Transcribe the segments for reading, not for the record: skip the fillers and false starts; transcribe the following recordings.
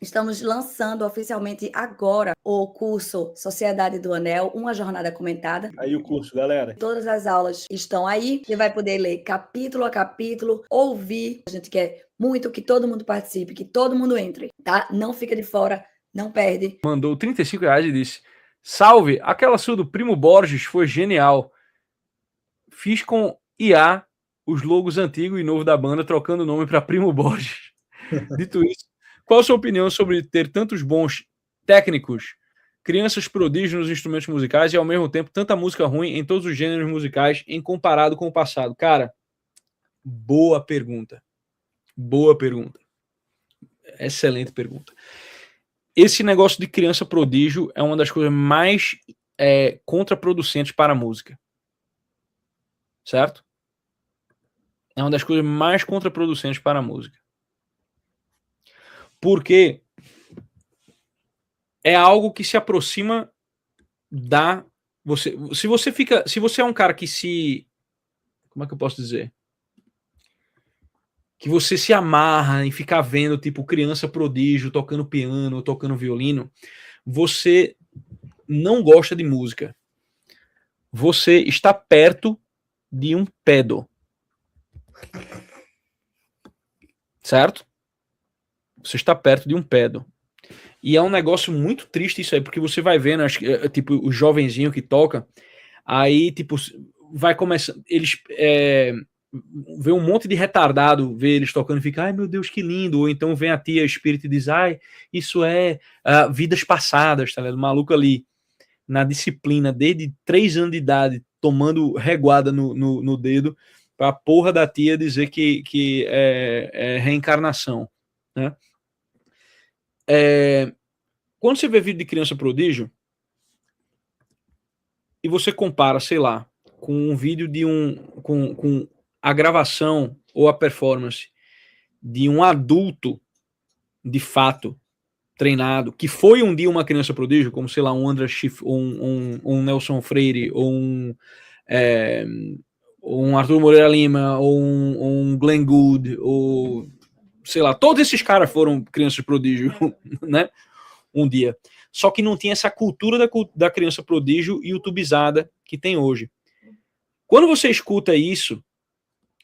Estamos lançando oficialmente agora o curso Sociedade do Anel, uma jornada comentada. Aí o curso, galera. Todas as aulas estão aí. Você vai poder ler capítulo a capítulo, ouvir. A gente quer muito que todo mundo participe, que todo mundo entre, tá? Não fica de fora, não perde. Mandou R$35 e disse: salve, aquela sua do Primo Borges foi genial. Fiz com IA os logos antigo e novo da banda, trocando o nome para Primo Borges. Dito isso, qual a sua opinião sobre ter tantos bons técnicos, crianças prodígios nos instrumentos musicais e, ao mesmo tempo, tanta música ruim em todos os gêneros musicais em comparado com o passado? Cara, boa pergunta. Boa pergunta. Excelente pergunta. Esse negócio de criança prodígio é uma das coisas mais contraproducentes para a música. Certo? É uma das coisas mais contraproducentes para a música. Porque é algo que se aproxima da... Se você é um cara que se... Como é que eu posso dizer? Que você se amarra em ficar vendo, tipo, criança prodígio, tocando piano, tocando violino, você não gosta de música. Você está perto de um pedo. Certo? Você está perto de um pedo. E é um negócio muito triste isso aí, porque você vai vendo, tipo, o jovenzinho que toca, aí, tipo, vai começar, eles vê um monte de retardado, vê eles tocando e fica, ai meu Deus, que lindo, ou então vem a tia espírita e diz, ai, isso é vidas passadas, tá ligado? O maluco ali, na disciplina, desde 3 anos de idade, tomando reguada no dedo, pra porra da tia dizer que é reencarnação, né? Quando você vê vídeo de criança prodígio e você compara, sei lá, com um vídeo de com a gravação ou a performance de um adulto de fato treinado, que foi um dia uma criança prodígio, como sei lá, um André Schiff, um Nelson Freire, ou um Arthur Moreira Lima, ou um Glenn Gould, ou sei lá, todos esses caras foram crianças prodígio, né? Um dia. Só que não tinha essa cultura da criança prodígio youtubizada que tem hoje. Quando você escuta isso,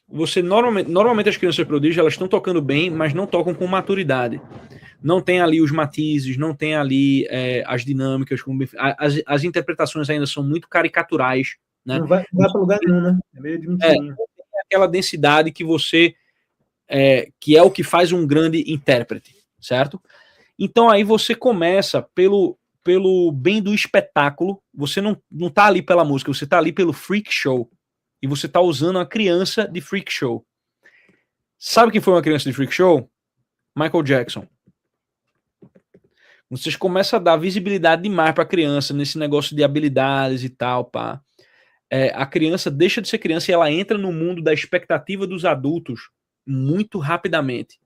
você normalmente as crianças prodígio, elas estão tocando bem, mas não tocam com maturidade. Não tem ali os matizes, não tem ali as dinâmicas, as interpretações ainda são muito caricaturais, né? Não vai para lugar nenhum, né? É meio de mentirinha. Aquela densidade que você que é o que faz um grande intérprete, certo? Então aí você começa pelo bem do espetáculo, você não tá ali pela música, você tá ali pelo freak show, e você tá usando a criança de freak show. Sabe quem foi uma criança de freak show? Michael Jackson. Vocês começam a dar visibilidade demais pra criança, nesse negócio de habilidades e tal, pá. A criança deixa de ser criança e ela entra no mundo da expectativa dos adultos muito rapidamente.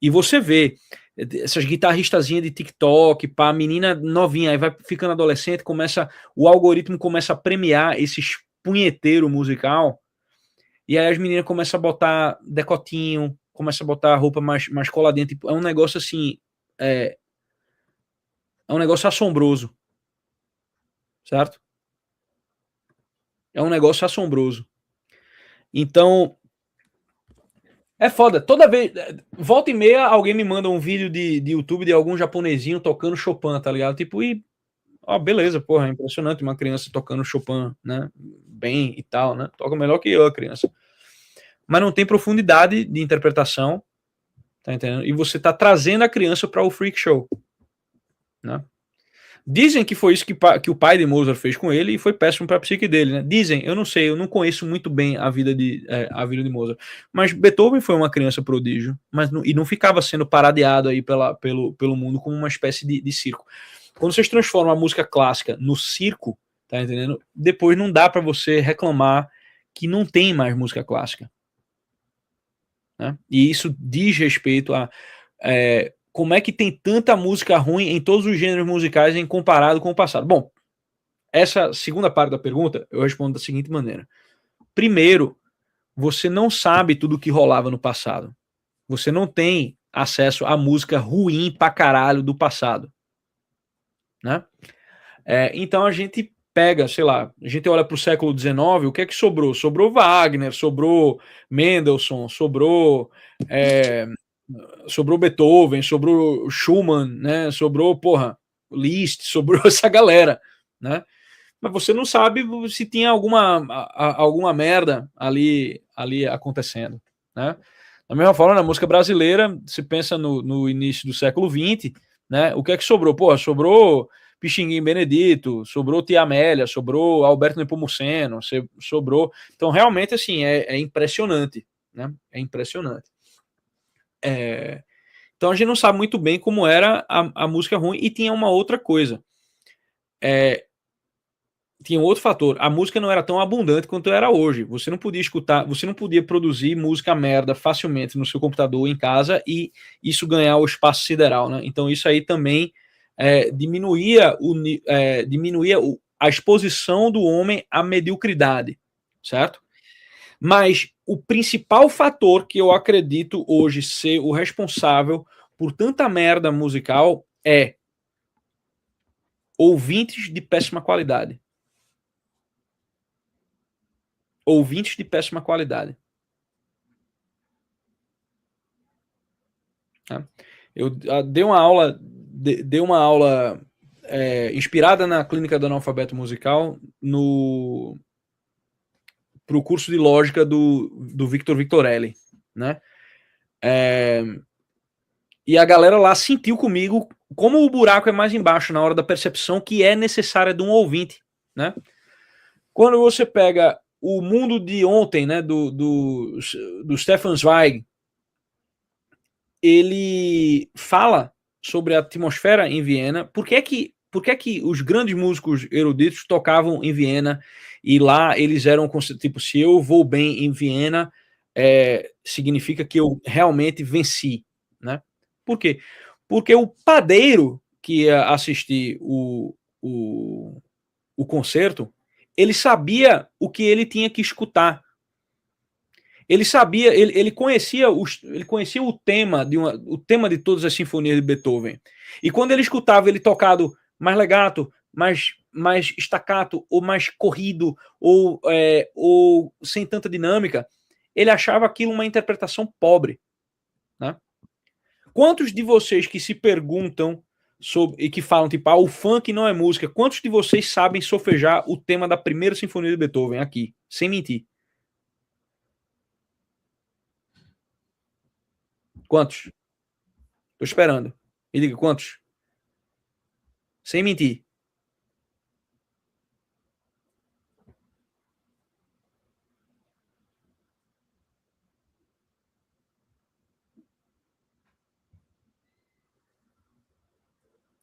E você vê essas guitarristazinhas de TikTok, pá, menina novinha, aí vai ficando adolescente, o algoritmo começa a premiar esses punheteiro musical, e aí as meninas começam a botar decotinho, começam a botar roupa mais coladinha, tipo, é um negócio assim, é um negócio assombroso, certo? É um negócio assombroso. Então, é foda. Toda vez, volta e meia, alguém me manda um vídeo de YouTube de algum japonesinho tocando Chopin, tá ligado? Tipo, beleza, porra, é impressionante uma criança tocando Chopin, né? Bem e tal, né? Toca melhor que eu, a criança. Mas não tem profundidade de interpretação, tá entendendo? E você tá trazendo a criança para o freak show, né? Dizem que foi isso que o pai de Mozart fez com ele e foi péssimo para a psique dele, né? Dizem, eu não sei, eu não conheço muito bem a vida de Mozart. Mas Beethoven foi uma criança prodígio, e não ficava sendo paradeado aí pelo mundo como uma espécie de circo. Quando vocês transformam a música clássica no circo, tá entendendo? Depois não dá para você reclamar que não tem mais música clássica, né? E isso diz respeito a como é que tem tanta música ruim em todos os gêneros musicais em comparado com o passado. Bom, essa segunda parte da pergunta eu respondo da seguinte maneira. Primeiro, você não sabe tudo o que rolava no passado. Você não tem acesso à música ruim pra caralho do passado, né? Então a gente pega, sei lá, a gente olha para o século XIX, o que é que sobrou? Sobrou Wagner, sobrou Mendelssohn, sobrou Beethoven, sobrou Schumann, né? Sobrou, Liszt, sobrou essa galera, né? Mas você não sabe se tinha alguma merda ali acontecendo, né? Da mesma forma, na música brasileira, se pensa no início do século XX, né? O que é que sobrou? Sobrou Pixinguinha Benedito, sobrou Tia Amélia, sobrou Alberto Nepomuceno, sobrou... Então, realmente, assim, é impressionante, né? É impressionante. Então, a gente não sabe muito bem como era a música ruim, e tinha uma outra coisa. Tinha outro fator. A música não era tão abundante quanto era hoje. Você não podia escutar, você não podia produzir música merda facilmente no seu computador em casa e isso ganhar o espaço sideral, né? Então isso aí também diminuía a exposição do homem à mediocridade, certo? Mas o principal fator que eu acredito hoje ser o responsável por tanta merda musical é ouvintes de péssima qualidade. Ouvintes de péssima qualidade. Eu dei uma aula inspirada na clínica do analfabeto musical para o curso de lógica do Victor Victorelli, né? E a galera lá sentiu comigo como o buraco é mais embaixo na hora da percepção que é necessária de um ouvinte, né? Quando você pega o Mundo de Ontem, né, do Stefan Zweig, ele fala sobre a atmosfera em Viena. Por que é que os grandes músicos eruditos tocavam em Viena e lá eles eram, tipo, se eu vou bem em Viena, significa que eu realmente venci, né? Por quê? Porque o padeiro que ia assistir o concerto, ele sabia o que ele tinha que escutar. Ele sabia, ele conhecia o tema de todas as sinfonias de Beethoven. E quando ele escutava ele tocado mais legato, mais staccato, ou mais corrido, ou sem tanta dinâmica, ele achava aquilo uma interpretação pobre, né? Quantos de vocês que se perguntam e que falam, tipo, o funk não é música, quantos de vocês sabem solfejar o tema da primeira sinfonia de Beethoven aqui? Sem mentir. Quantos? Tô esperando. Me diga quantos. Sem mentir.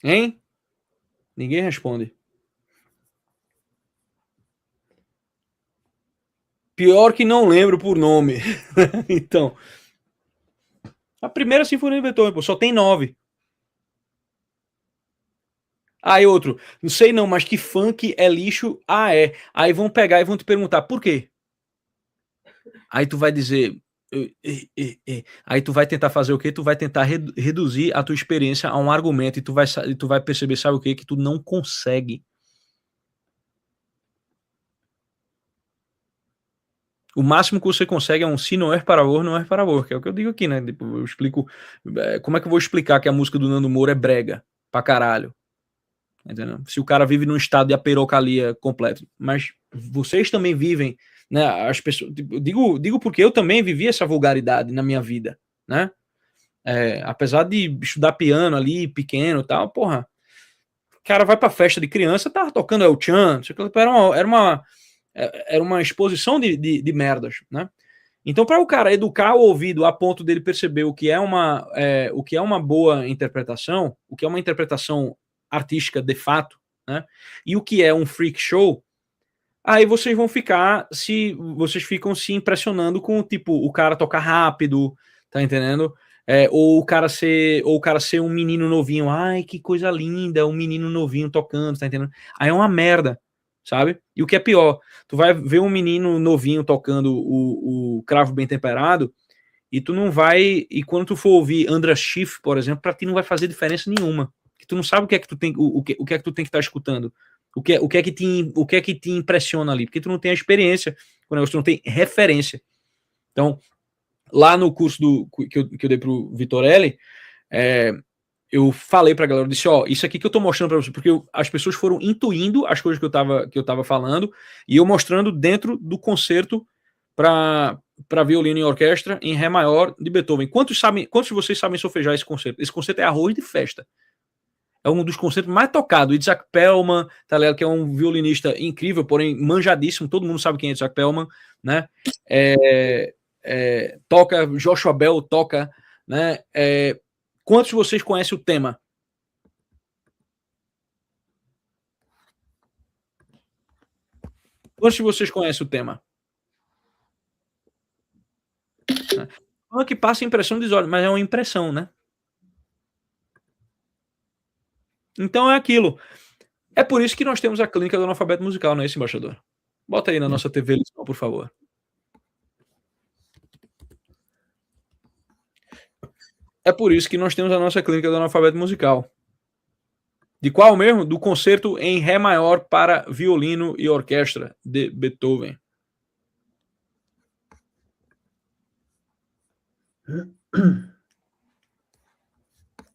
Hein? Ninguém responde. Pior que não lembro por nome. Então. A primeira sinfonia de Beethoven, pô, só tem 9. Aí outro, não sei não, mas que funk é lixo? É. Aí vão pegar e vão te perguntar, por quê? Aí tu vai dizer... Aí tu vai tentar fazer o quê? Tu vai tentar reduzir a tua experiência a um argumento e tu vai perceber, sabe o quê? Que tu não consegue. O máximo que você consegue é um se não é para favor, não é para favor, que é o que eu digo aqui, né? Eu explico... Como é que eu vou explicar que a música do Nando Moura é brega pra caralho? Entendeu? Se o cara vive num estado de aperocalia completo. Mas vocês também vivem, né? As pessoas, digo porque eu também vivi essa vulgaridade na minha vida, né? Apesar de estudar piano ali, pequeno e tal, porra, o cara vai pra festa de criança, tava tocando El Chan, era uma exposição de merdas, né? Então, para o cara educar o ouvido a ponto dele perceber o que é uma boa interpretação, o que é uma interpretação artística de fato, né? E o que é um freak show, aí vocês ficam se impressionando com, tipo, o cara tocar rápido, tá entendendo? Ou o cara ser um menino novinho, ai, que coisa linda, um menino novinho tocando, tá entendendo? Aí é uma merda, sabe? E o que é pior, tu vai ver um menino novinho tocando o cravo bem temperado e tu não vai, e quando tu for ouvir Andras Schiff, por exemplo, para ti não vai fazer diferença nenhuma, que tu não sabe o que é que tu tem, o que é que tu tem que estar escutando, o que é que te impressiona ali, porque tu não tem a experiência, tu não tem referência. Então, lá no curso que eu dei pro Vitorelli, eu falei pra galera, eu disse, isso aqui que eu tô mostrando pra você, porque as pessoas foram intuindo as coisas que eu tava falando, e eu mostrando dentro do concerto para violino e orquestra em Ré maior de Beethoven. Quantos de vocês sabem solfejar esse concerto? Esse concerto é arroz de festa. É um dos concertos mais tocados. Isaac Pellman, tá ligado? Que é um violinista incrível, porém manjadíssimo. Todo mundo sabe quem é Isaac Pellman, né? Toca, Joshua Bell toca, né? Quantos de vocês conhecem o tema? Quantos de vocês conhecem o tema? Não é que passa a impressão dos olhos, mas é uma impressão, né? Então é aquilo. É por isso que nós temos a clínica do analfabeto musical, não é isso, embaixador? Bota aí na nossa TV, por favor. É por isso que nós temos a nossa clínica do analfabeto musical. De qual mesmo? Do concerto em Ré maior para violino e orquestra de Beethoven.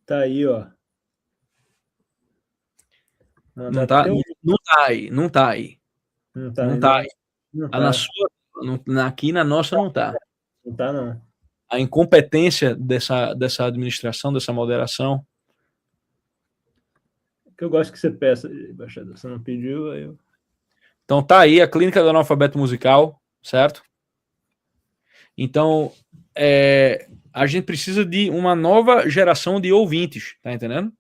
Tá aí, ó. Não tá aí. Não tá aí. Não tá aí. Não tá. Aqui na nossa não tá. Não tá, não. A incompetência dessa administração, dessa moderação. Que eu gosto que você peça, embaixador. Você não pediu, aí eu... Então tá aí a clínica do analfabeto musical, certo? Então, a gente precisa de uma nova geração de ouvintes, tá entendendo?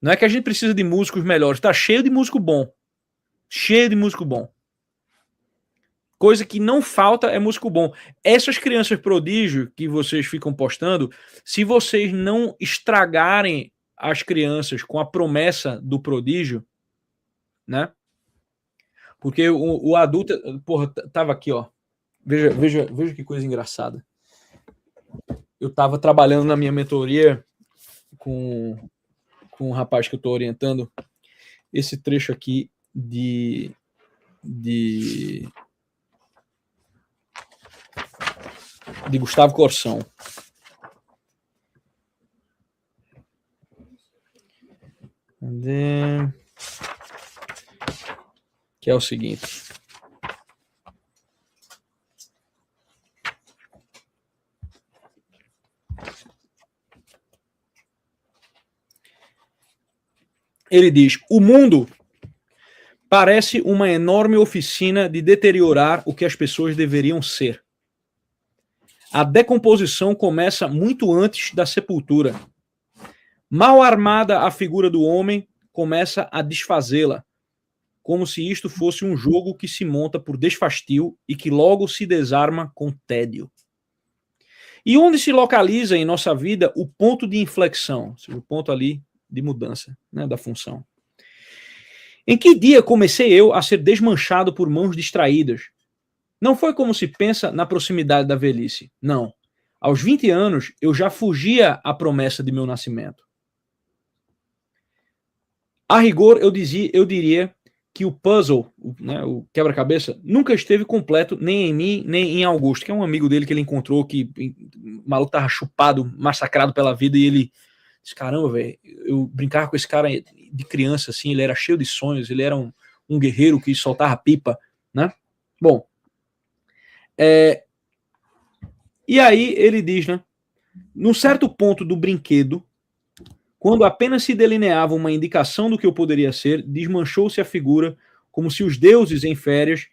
Não é que a gente precisa de músicos melhores, tá cheio de músico bom. Cheio de músico bom. Coisa que não falta é músico bom. Essas crianças prodígio que vocês ficam postando, se vocês não estragarem as crianças com a promessa do prodígio, né? Porque o adulto, porra, tava aqui, ó. Veja que coisa engraçada. Eu tava trabalhando na minha mentoria com um rapaz que eu tô orientando. Esse trecho aqui de Gustavo Corsão. Que é o seguinte. Ele diz: o mundo parece uma enorme oficina de deteriorar o que as pessoas deveriam ser. A decomposição começa muito antes da sepultura. Mal armada a figura do homem, começa a desfazê-la, como se isto fosse um jogo que se monta por desfastio e que logo se desarma com tédio. E onde se localiza em nossa vida o ponto de inflexão, ou seja, o ponto ali de mudança, né, da função? Em que dia comecei eu a ser desmanchado por mãos distraídas? Não foi como se pensa na proximidade da velhice. Não. Aos 20 anos, eu já fugia à promessa de meu nascimento. A rigor, eu diria que o puzzle, né, o quebra-cabeça, nunca esteve completo nem em mim, nem em Augusto, que é um amigo dele que ele encontrou, que o maluco tava chupado, massacrado pela vida, e ele disse, caramba, velho, eu brincava com esse cara de criança, assim, ele era cheio de sonhos, ele era um guerreiro que soltava pipa, né? Bom, e aí ele diz, né, num certo ponto do brinquedo, quando apenas se delineava uma indicação do que eu poderia ser, desmanchou-se a figura como se os deuses em férias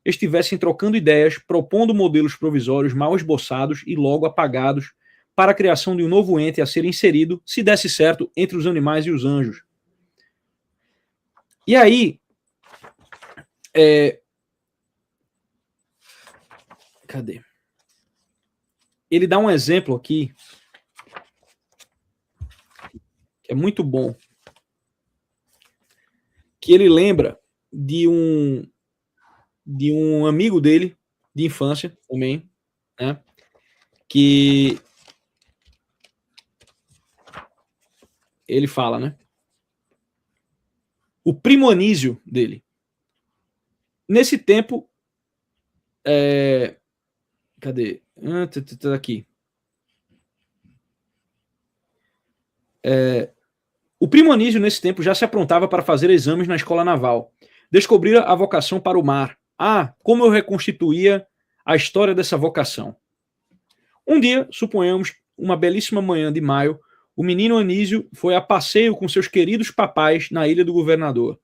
estivessem trocando ideias, propondo modelos provisórios mal esboçados e logo apagados para a criação de um novo ente a ser inserido, se desse certo, entre os animais e os anjos. E aí, cadê? Ele dá um exemplo aqui que é muito bom, que ele lembra de um amigo dele de infância também, né? que ele fala, né? O primo Anísio dele. Nesse tempo, cadê? Tá aqui. O primo Anísio, nesse tempo, já se aprontava para fazer exames na escola naval. Descobrira a vocação para o mar. Ah, como eu reconstituía a história dessa vocação. Um dia, suponhamos, uma belíssima manhã de maio, o menino Anísio foi a passeio com seus queridos papais na Ilha do Governador.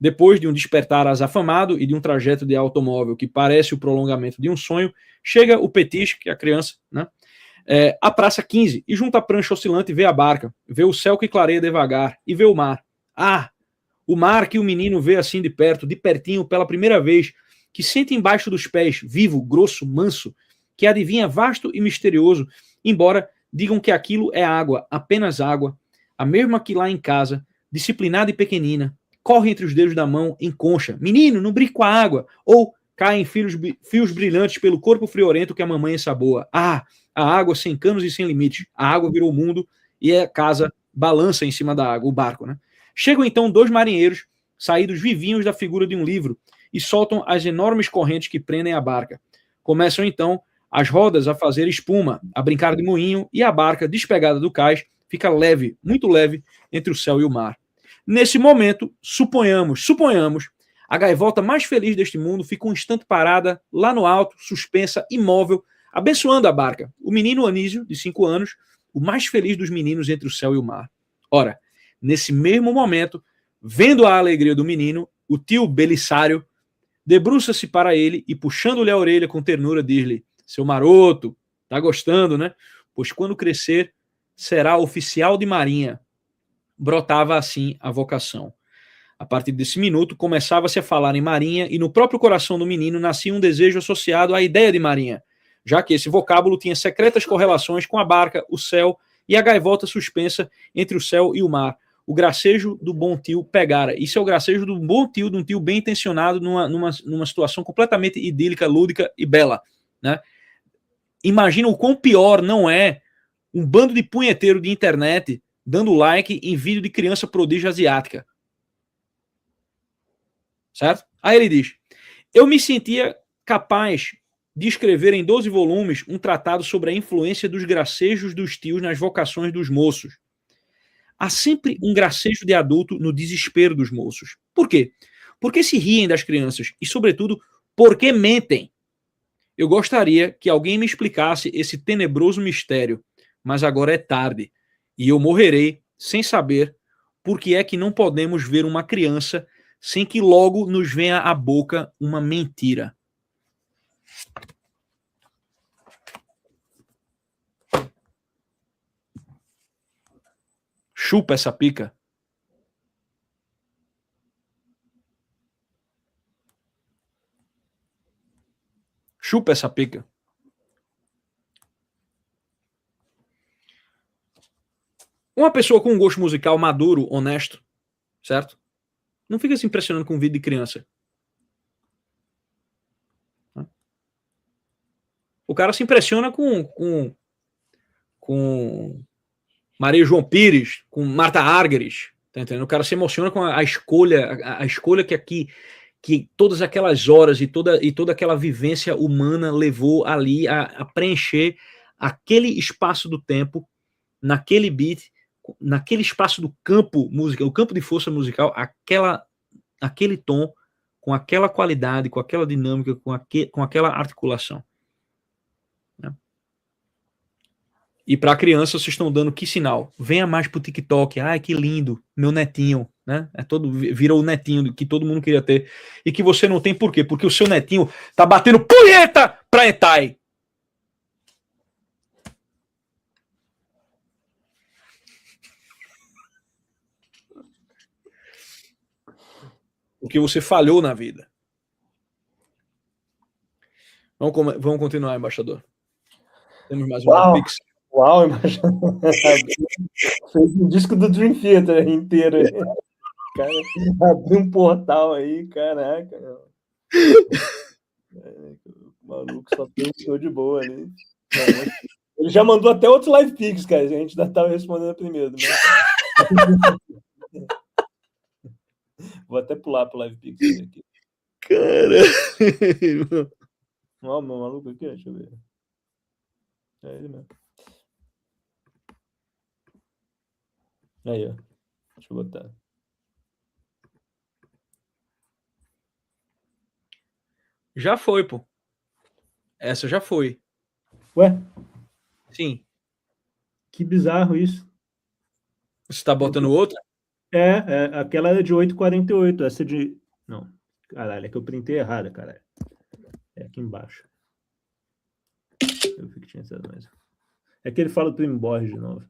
Depois de um despertar azafamado e de um trajeto de automóvel que parece o prolongamento de um sonho, chega o Petis, que é a criança, né? À Praça 15, e junto à prancha oscilante vê a barca, vê o céu que clareia devagar e vê o mar. Ah, o mar que o menino vê assim de perto, de pertinho, pela primeira vez, que sente embaixo dos pés, vivo, grosso, manso, que adivinha vasto e misterioso, embora digam que aquilo é água, apenas água, a mesma que lá em casa, disciplinada e pequenina, corre entre os dedos da mão em concha. Menino, não brinque com a água. Ou caem fios brilhantes pelo corpo friorento que a mamãe ensaboa. Ah, a água sem canos e sem limites. A água virou o mundo e a casa balança em cima da água, o barco, né? Chegam então 2 marinheiros, saídos vivinhos da figura de um livro, e soltam as enormes correntes que prendem a barca. Começam então as rodas a fazer espuma, a brincar de moinho, e a barca, despegada do cais, fica leve, muito leve, entre o céu e o mar. Nesse momento, suponhamos, a gaivota mais feliz deste mundo fica um instante parada, lá no alto, suspensa, imóvel, abençoando a barca. O menino Anísio, de 5 anos, o mais feliz dos meninos entre o céu e o mar. Ora, nesse mesmo momento, vendo a alegria do menino, o tio Belisário debruça-se para ele e, puxando-lhe a orelha com ternura, diz-lhe: seu maroto, tá gostando, né? Pois quando crescer, será oficial de marinha. Brotava assim a vocação. A partir desse minuto, começava-se a falar em marinha e no próprio coração do menino nascia um desejo associado à ideia de marinha, já que esse vocábulo tinha secretas correlações com a barca, o céu e a gaivota suspensa entre o céu e o mar. O gracejo do bom tio pegara. Isso é o gracejo do bom tio, de um tio bem intencionado numa situação completamente idílica, lúdica e bela, né? Imagina o quão pior não é um bando de punheteiro de internet dando like em vídeo de criança prodígio asiática. Certo? Aí ele diz: eu me sentia capaz de escrever em 12 volumes um tratado sobre a influência dos gracejos dos tios nas vocações dos moços. Há sempre um gracejo de adulto no desespero dos moços. Por quê? Porque se riem das crianças e, sobretudo, porque mentem. Eu gostaria que alguém me explicasse esse tenebroso mistério, mas agora é tarde e eu morrerei sem saber por que é que não podemos ver uma criança sem que logo nos venha à boca uma mentira. Chupa essa pica. Chupa essa pica. Uma pessoa com um gosto musical maduro, honesto, certo? Não fica se impressionando com um vídeo de criança. O cara se impressiona com Maria João Pires, com Marta Argerich, tá entendendo? O cara se emociona com a escolha que todas aquelas horas e toda aquela vivência humana levou ali a preencher aquele espaço do tempo, naquele beat, naquele espaço do campo musical, o campo de força musical, aquele tom, com aquela qualidade, com aquela dinâmica, com aquela articulação. Né? E para a criança, vocês estão dando que sinal? Venha mais pro TikTok. Ai, que lindo, meu netinho. Né? Virou o netinho que todo mundo queria ter. E que você não tem por quê? Porque o seu netinho tá batendo punheta pra hentai. Porque você falhou na vida. Vamos continuar, embaixador. Temos mais um Pix. Uau, embaixador. Fez um disco do Dream Theater inteiro. Cara, abriu um portal aí, caraca. O maluco só pensou de boa ali. Ele já mandou até outros live pics, cara. A gente ainda tava respondendo primeiro. Mas... Vou até pular pro live pics aqui. Cara. Ó, meu maluco aqui, deixa eu ver. É ele mesmo. Aí, ó. Deixa eu botar. Já foi, pô. Essa já foi. Ué? Sim. Que bizarro isso. Você tá botando outra? Aquela era de 8,48. Essa é de... Não. Caralho, é que eu printei errada, caralho. É aqui embaixo. Eu vi que tinha sido mais. É que ele fala do Primo Borges de novo.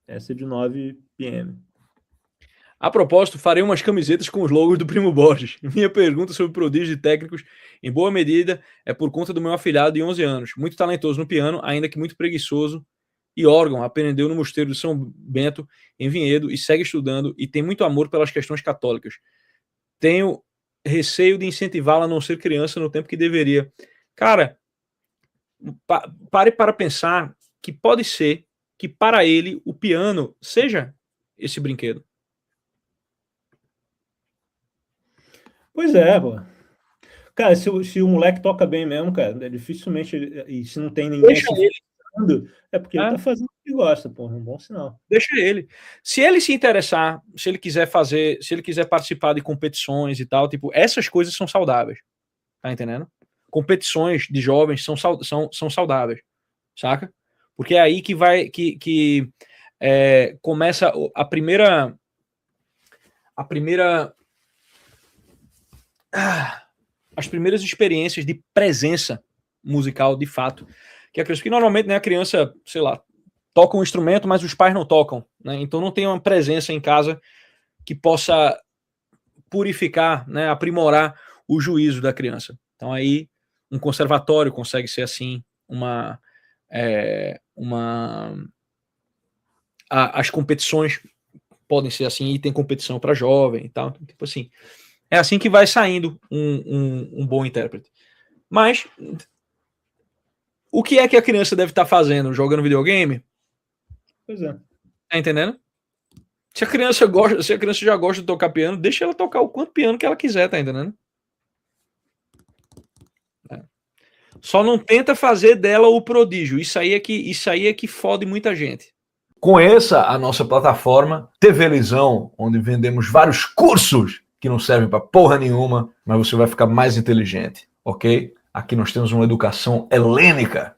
Essa é de 9 p.m. A propósito, farei umas camisetas com os logos do Primo Borges. Minha pergunta sobre prodígios de técnicos, em boa medida, é por conta do meu afilhado de 11 anos. Muito talentoso no piano, ainda que muito preguiçoso e órgão. Aprendeu no Mosteiro de São Bento, em Vinhedo, e segue estudando e tem muito amor pelas questões católicas. Tenho receio de incentivá-la a não ser criança no tempo que deveria. Cara, pare para pensar que pode ser que para ele o piano seja esse brinquedo. Pois é, pô. Cara, se o moleque toca bem mesmo, cara, dificilmente e se não tem ninguém ele. É porque ele tá fazendo o que gosta, pô, é um bom sinal. Deixa ele. Se ele se interessar, se ele quiser fazer, se ele quiser participar de competições e tal, tipo, essas coisas são saudáveis. Tá entendendo? Competições de jovens são saudáveis, saca? Porque é aí que vai que começa a primeira as primeiras experiências de presença musical de fato, que normalmente, né, a criança, sei lá, toca um instrumento, mas os pais não tocam, né? Então não tem uma presença em casa que possa purificar, né, aprimorar o juízo da criança. Então aí um conservatório consegue ser assim, as competições podem ser assim, e tem competição para jovem e tal, tipo assim. É assim que vai saindo um bom intérprete. Mas o que é que a criança deve estar fazendo? Jogando videogame? Pois é. Tá entendendo? Se a criança já gosta de tocar piano, deixa ela tocar o quanto piano que ela quiser, tá entendendo? Só não tenta fazer dela o prodígio. Isso aí é que fode muita gente. Conheça a nossa plataforma TV Lisão, onde vendemos vários cursos que não servem para porra nenhuma, mas você vai ficar mais inteligente, ok? Aqui nós temos uma educação helênica.